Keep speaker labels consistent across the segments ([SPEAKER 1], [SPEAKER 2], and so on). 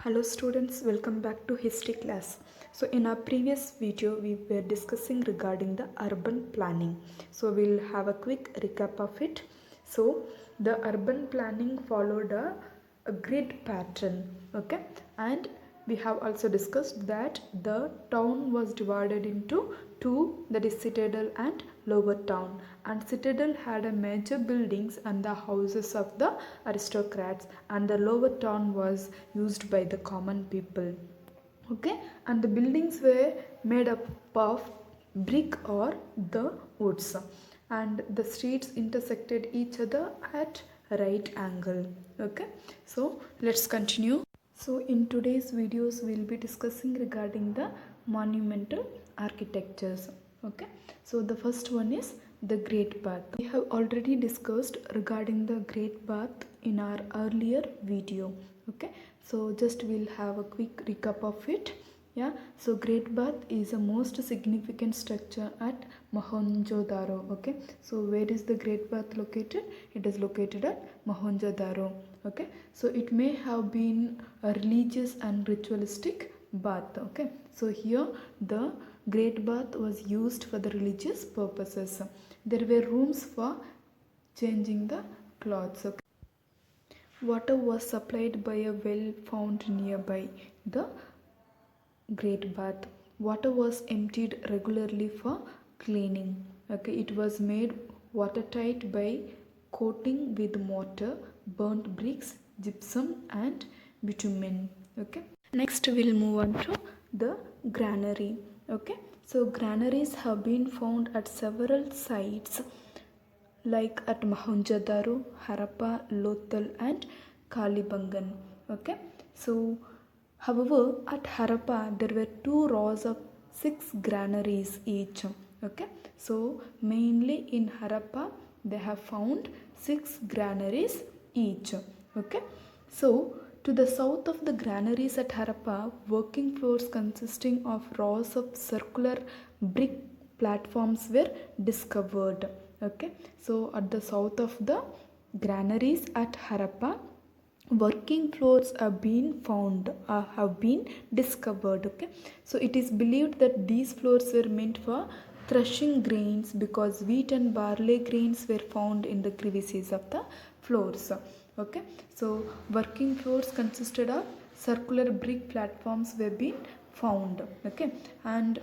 [SPEAKER 1] Hello students, welcome back to history class. So in our previous video we were discussing regarding the urban planning. So we'll have a quick recap of it. So the urban planning followed a grid pattern, okay, and we have also discussed that the town was divided into two, that is citadel and lower town, and citadel had a major buildings and the houses of the aristocrats, and the lower town was used by the common people, okay, and the buildings were made up of brick or the woods, and the streets intersected each other at right angle, okay. So let's continue. So in today's videos we'll be discussing regarding the monumental architectures, okay. So the first one is the Great Bath. We have already discussed regarding the Great Bath in our earlier video, okay. So just we'll have a quick recap of it. Yeah, so Great Bath is the most significant structure at Mohenjo-daro, okay. So where is the Great Bath located? It is located at Mohenjo-daro, okay. So it may have been a religious and ritualistic bath, okay. So here the Great Bath was used for the religious purposes. There were rooms for changing the clothes, okay. Water was supplied by a well found nearby the Great Bath. Water was emptied regularly for cleaning. Okay, it was made watertight by coating with mortar, burnt bricks, gypsum, and bitumen. Okay. Next, we'll move on to the granary. Okay. So granaries have been found at several sites like at Mohenjo-daro, Harappa, Lothal, and Kalibangan. Okay. So however, at Harappa there were two rows of 6 granaries each. Okay, so mainly in Harappa they have found 6 granaries each. Okay, so to the south of the granaries at Harappa, working floors consisting of rows of circular brick platforms were discovered. Okay, so at the south of the granaries at Harappa, working floors have been found, have been discovered, okay. So it is believed that these floors were meant for threshing grains because wheat and barley grains were found in the crevices of the floors, okay. So working floors consisted of circular brick platforms were being found, okay, and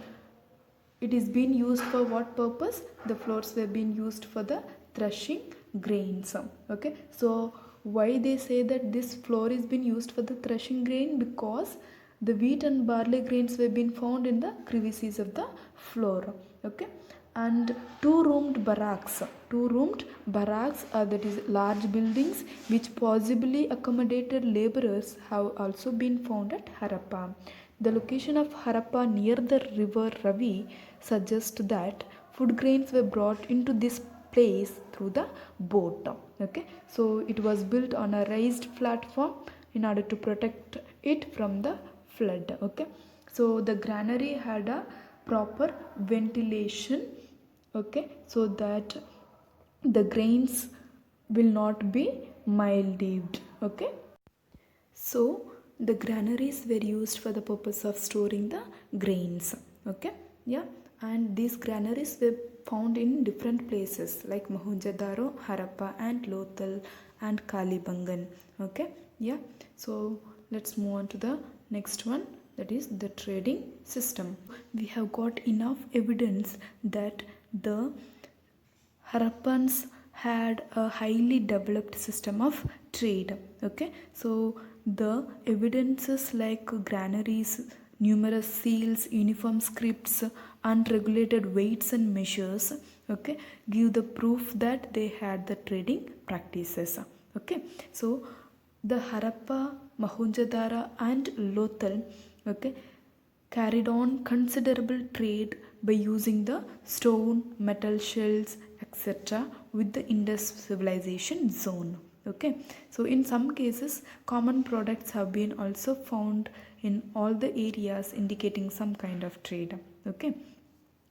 [SPEAKER 1] it is being used for what purpose? The floors were being used for the threshing grains, okay. So why they say that this floor is being used for the threshing grain? Because the wheat and barley grains were being found in the crevices of the floor, okay. And two-roomed barracks, that is large buildings which possibly accommodated laborers, have also been found at Harappa. The location of Harappa near the river Ravi suggests that food grains were brought into this place through the boat, okay. So it was built on a raised platform in order to protect it from the flood, okay. So the granary had a proper ventilation, okay, so that the grains will not be mildewed, okay. So the granaries were used for the purpose of storing the grains, okay. Yeah, and these granaries were found in different places like Mohenjo-daro, Harappa, and Lothal, and Kalibangan, okay. Yeah, so let's move on to the next one, that is the trading system. We have got enough evidence that the Harappans had a highly developed system of trade, okay. So the evidences like granaries, numerous seals, uniform scripts, unregulated weights and measures, okay, give the proof that they had the trading practices, okay. So the Harappa, Mohenjo-daro, and Lothal, okay, carried on considerable trade by using the stone, metal shells, etc. with the Indus civilization zone, okay. So in some cases common products have been also found in all the areas indicating some kind of trade, okay.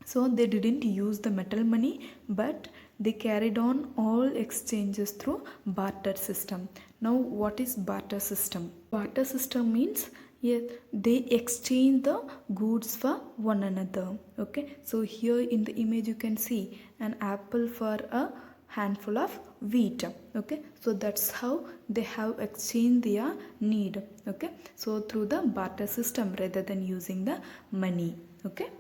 [SPEAKER 1] So they didn't use the metal money, but They carried on all exchanges through barter system. Now what is barter system? Barter system means, yes, they exchange the goods for one another. Okay, so here in the image you can see an apple for a handful of wheat. Okay, so that's how they have exchanged their need. Okay, so through the barter system rather than using the money. Okay,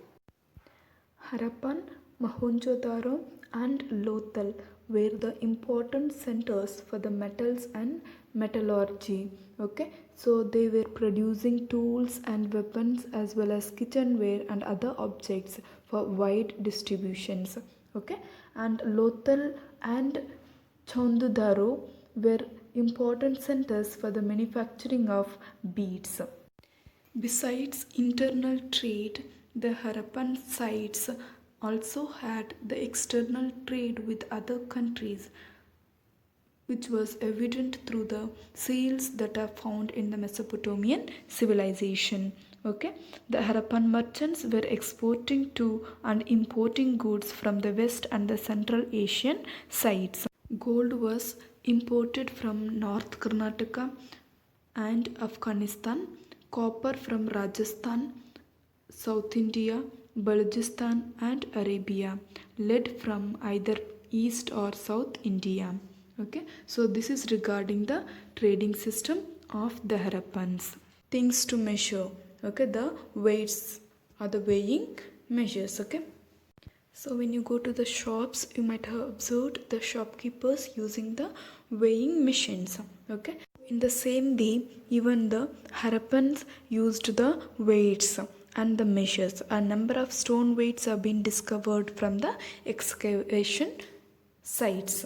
[SPEAKER 1] Harappan, Mohenjo-daro and Lothal were the important centers for the metals and metallurgy. Okay, so they were producing tools and weapons as well as kitchenware and other objects for wide distributions. Okay, and Lothal and Chondudaro were important centers for the manufacturing of beads. Besides internal trade, the Harappan sites also had the external trade with other countries, which was evident through the seals that are found in the Mesopotamian civilization. Okay, the Harappan merchants were exporting to and importing goods from the West and the Central Asian sites. Gold was imported from North Karnataka and Afghanistan, copper from Rajasthan, South India, Balochistan and Arabia, lead from either East or South India. Okay, so this is regarding the trading system of the Harappans. Things to measure. Okay, the weights or the weighing measures. Okay. So when you go to the shops, you might have observed the shopkeepers using the weighing machines. Okay. In the same way, even the Harappans used the weights and the measures. A number of stone weights have been discovered from the excavation sites.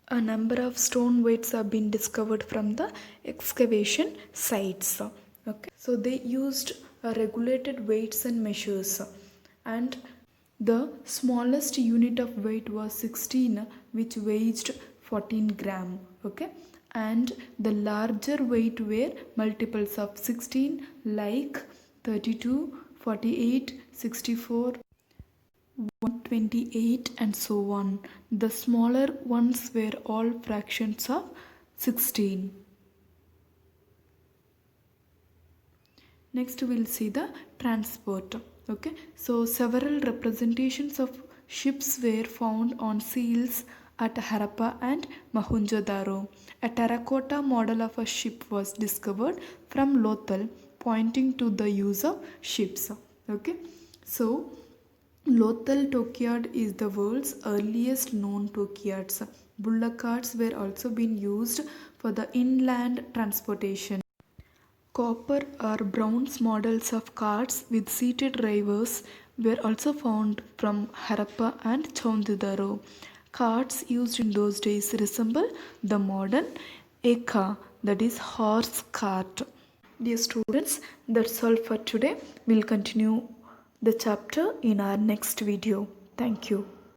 [SPEAKER 1] A number of stone weights have been discovered from the excavation sites. Okay. So they used regulated weights and measures, and the smallest unit of weight was 16, which weighed 14 gram. Okay, and the larger weight were multiples of 16 like 32, 48, 64, 128 and so on. The smaller ones were all fractions of 16. Next we'll see the transport. Okay, so several representations of ships were found on seals at Harappa and Mohenjo-daro. A terracotta model of a ship was discovered from Lothal, pointing to the use of ships. Okay, so Lothal dockyard is the world's earliest known dockyards. Bullock carts were also being used for the inland transportation. Copper or bronze models of carts with seated drivers were also found from Harappa and Chondudaro. Carts used in those days resemble the modern eka, that is horse cart. Dear students, that's all for today. We'll continue the chapter in our next video. Thank you.